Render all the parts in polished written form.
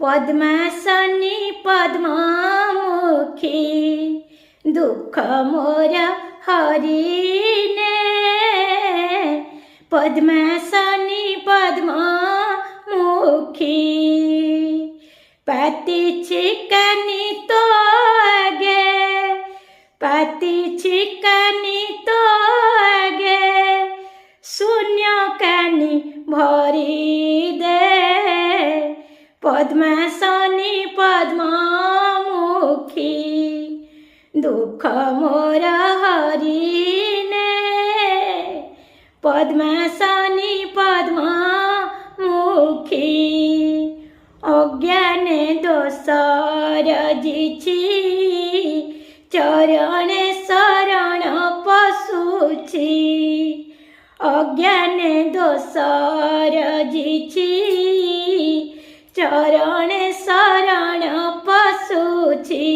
पद्मासनी पद्ममुखी दुख मोर हरिने पद्मासनी पद्ममुखी पाती चिकनी तो आगे पाती चिकनी तो आगे शून्य कानी भरी दे पद्मासनी पद्ममुखी दुख मोर हरिने पद्मासनी पद्ममुखी अज्ञाने दोष रजिछि चरणे शरण पशुछि अज्ञाने दोष रजिछि चरणे शरण पशुछि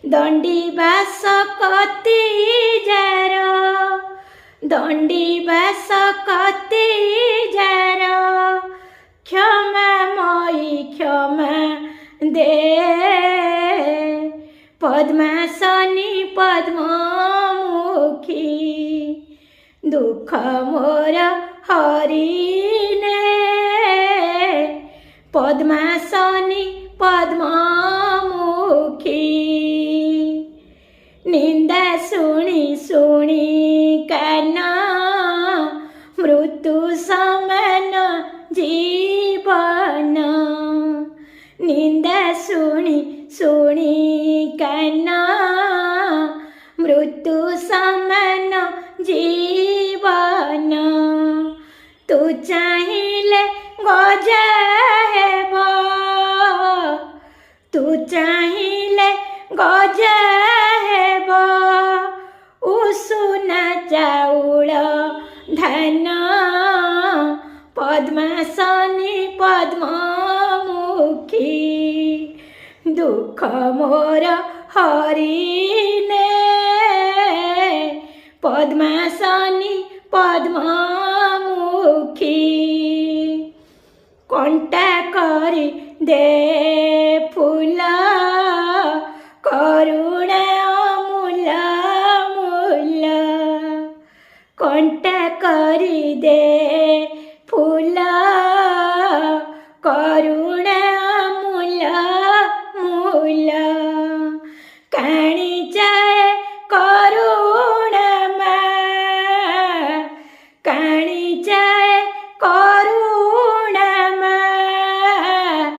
दंडी बास कति जार दंडी बास कति जार क्षमा मयि क्षमा दे पद्मासनी पद्ममुखी दुख मोर हरिने पद्मासनी पद्ममुखी निंदा शुणी शुणी काना मृत्यु समान जीवन निंदा शुणी शुणी काना मृत्यु समान जीवन तू चाहिए गजा हेब तू चाहिए गजा हेब उषुना चाउल धान पद्मासनी पद्ममुखी दुख मोर हरिने पद्मासनी पद्ममुखी कंटा करी दे फूल करुणा अमूल मूल कंटा करी दे फूल करुणा अमूल मूल